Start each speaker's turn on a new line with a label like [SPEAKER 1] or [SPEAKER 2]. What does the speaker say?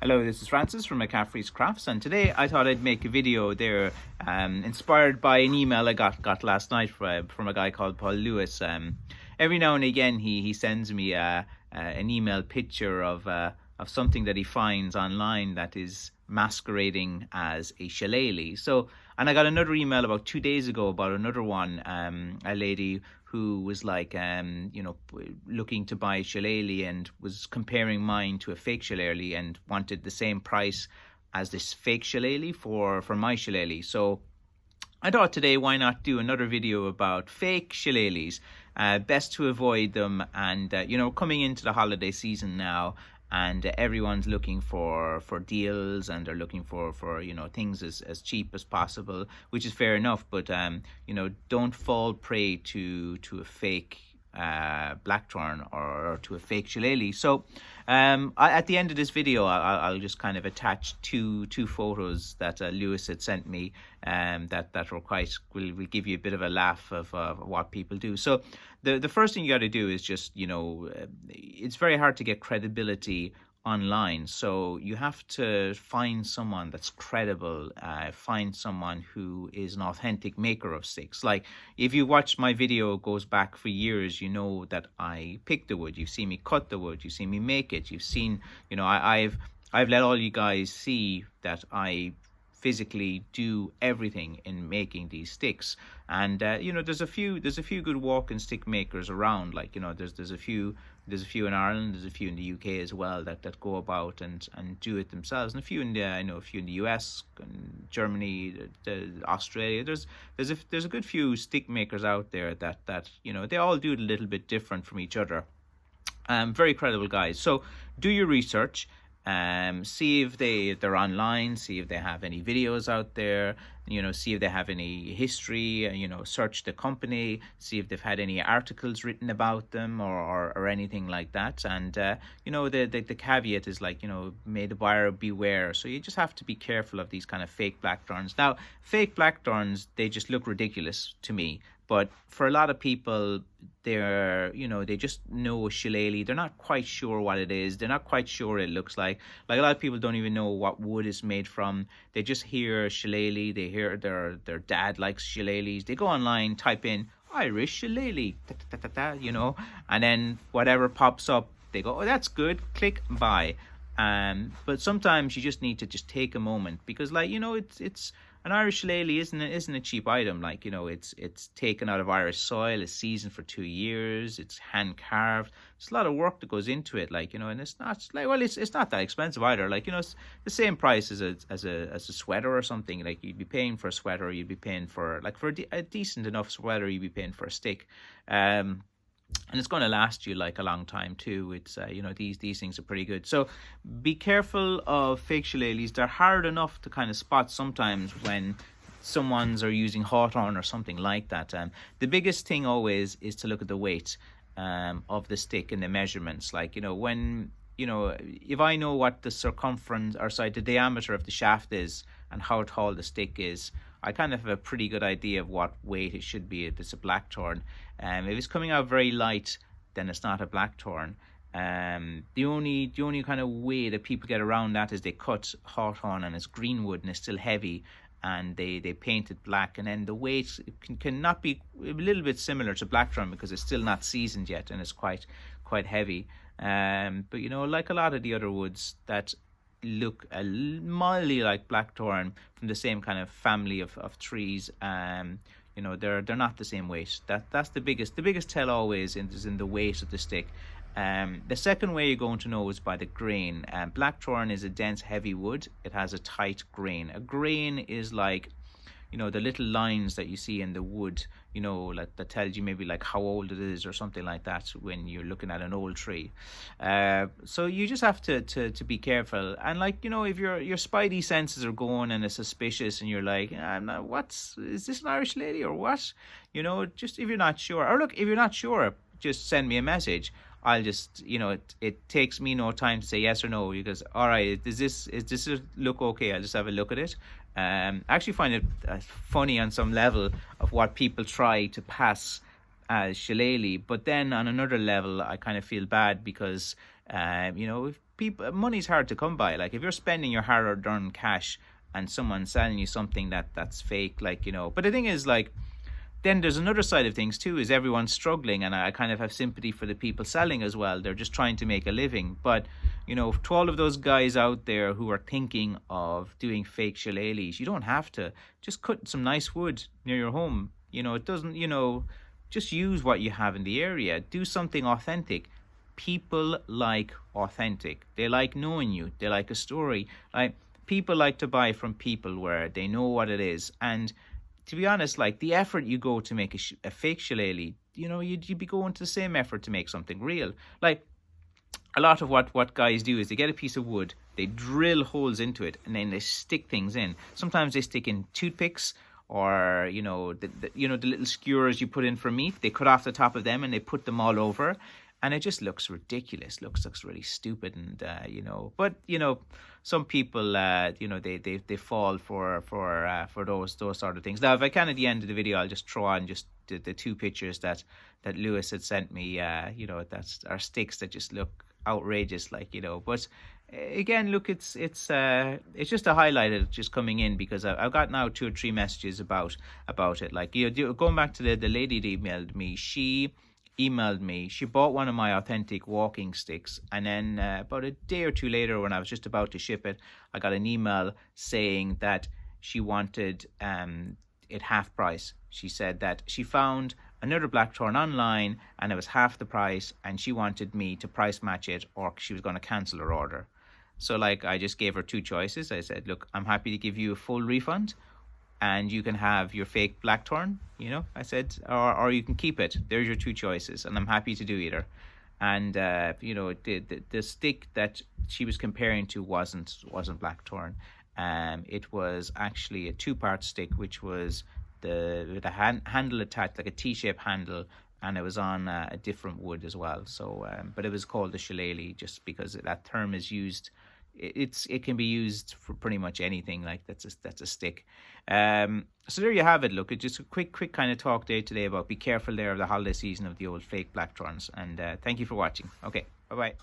[SPEAKER 1] Hello, this is Francis from McCaffrey's Crafts, and today I thought I'd make a video there, inspired by an email I got last night from a guy called Paul Lewis. Every now and again, he sends me an email picture of something that he finds online that is masquerading as a shillelagh. And I got another email about 2 days ago about another one, a lady who was like, looking to buy a shillelagh and was comparing mine to a fake shillelagh and wanted the same price as this fake shillelagh for my shillelagh. So I thought today, why not do another video about fake shillelaghs? Best to avoid them, and coming into the holiday season now, and everyone's looking for deals, and they're looking for things as cheap as possible, which is fair enough. But don't fall prey to a fake blackthorn or to a fake shillelagh. So at the end of this video, I'll just kind of attach two photos that Lewis had sent me, that will give you a bit of a laugh of what people do. So the first thing you got to do is just, it's very hard to get credibility online, so you have to find someone that's credible, find someone who is an authentic maker of sticks. Like, if you watch my video, goes back for years, you know that I pick the wood, you've seen me cut the wood, you've seen me make it, you've seen, I've let all you guys see that I physically do everything in making these sticks. And there's a few good walking stick makers around. Like, there's a few in Ireland, there's a few in the UK as well that go about and do it themselves, and a few in the US and Germany, Australia. There's a good few stick makers out there that they all do it a little bit different from each other. Very credible guys. So do your research. See if they're online, see if they have any videos out there, see if they have any history, search the company, see if they've had any articles written about them or anything like that. And, the caveat is like, may the buyer beware. So you just have to be careful of these kind of fake blackthorns. Now, fake blackthorns, they just look ridiculous to me. But for a lot of people, they just know a shillelagh. They're not quite sure what it is. They're not quite sure what it looks like. Like, a lot of people don't even know what wood is made from. They just hear shillelagh. They hear their dad likes shillelaghs. They go online, type in Irish shillelagh, and then whatever pops up, they go, oh, that's good. Click buy. But sometimes you just need to just take a moment, because it's an Irish shillelagh isn't a cheap item. Like, it's taken out of Irish soil, it's seasoned for 2 years, it's hand carved. There's a lot of work that goes into it, and it's not like, well, it's not that expensive either. Like, it's the same price as a sweater or something. Like, you'd be paying for a sweater, you'd be paying for a decent enough sweater, you'd be paying for a stick. And it's going to last you like a long time too. It's these things are pretty good. So be careful of fake shillelaghs. They're hard enough to kind of spot sometimes when someone's are using hawthorn or something like that. The biggest thing always is to look at the weight of the stick and the measurements. Like, if I know what the circumference, or sorry, the diameter of the shaft is and how tall the stick is, I kind of have a pretty good idea of what weight it should be if it's a blackthorn. If it's coming out very light, then it's not a blackthorn. The only kind of way that people get around that is they cut hawthorn and it's green wood and it's still heavy, and they paint it black, and then the weight can not be a little bit similar to blackthorn because it's still not seasoned yet and it's quite heavy. But like a lot of the other woods that look mildly like blackthorn from the same kind of family of trees, they're not the same weight. That's the biggest tell always is in the weight of the stick. The second way you're going to know is by the grain. Blackthorn is a dense, heavy wood. It has a tight grain. A grain is like, the little lines that you see in the wood, like that tells you maybe like how old it is or something like that when you're looking at an old tree. So you just have to be careful. And like, if your spidey senses are going and it's suspicious and you're like, is this an Irish lady or what? Just if you're not sure, or look, if you're not sure, just send me a message. I'll just, it takes me no time to say yes or no, because, all right, does this look okay? I'll just have a look at it. I actually find it funny on some level of what people try to pass as shillelagh, but then on another level, I kind of feel bad because, people, money's hard to come by. Like if you're spending your hard-earned cash and someone's selling you something that's fake, like, you know. But the thing is, like, then there's another side of things too, is everyone's struggling, and I kind of have sympathy for the people selling as well. They're just trying to make a living. But, you know, to all of those guys out there who are thinking of doing fake shillelaghs, you don't have to. Just cut some nice wood near your home. You know, it doesn't, you know, just use what you have in the area. Do something authentic. People like authentic. They like knowing you. They like a story. Like, people like to buy from people where they know what it is. And to be honest, like, the effort you go to make a fake shillelagh, you know, you'd be going to the same effort to make something real. Like, a lot of what guys do is they get a piece of wood, they drill holes into it, and then they stick things in. Sometimes they stick in toothpicks, or, you know, the little skewers you put in for meat. They cut off the top of them and they put them all over, and it just looks ridiculous. Looks really stupid, and you know. But, you know, some people, you know, they fall for those sort of things. Now, if I can, at the end of the video, I'll just throw on just the two pictures that Lewis had sent me. You know, that's our sticks that just look outrageous, like, you know. But again, look, it's just a highlight of just coming in, because I've got now 2 or 3 messages about it. Like, you know, going back to the lady that emailed me, she emailed me. She bought one of my authentic walking sticks, and then about a day or two later, when I was just about to ship it, I got an email saying that she wanted it half price. She said that she found another blackthorn online and it was half the price, and she wanted me to price match it, or she was going to cancel her order. So, like, I just gave her 2 choices. I said, look, I'm happy to give you a full refund, and you can have your fake blackthorn, you know, I said, or you can keep it. There's your 2 choices, and I'm happy to do either. And you know, the stick that she was comparing to wasn't blackthorn. It was actually a 2-part stick, which was with a handle attached, like a T-shaped handle, and it was on a different wood as well. So, but it was called the shillelagh just because that term is used. It can be used for pretty much anything, like that's a stick. So there you have it. Look, it's just a quick kind of talk day today about be careful there of the holiday season of the old fake blackthorns. And thank you for watching. Okay, bye bye.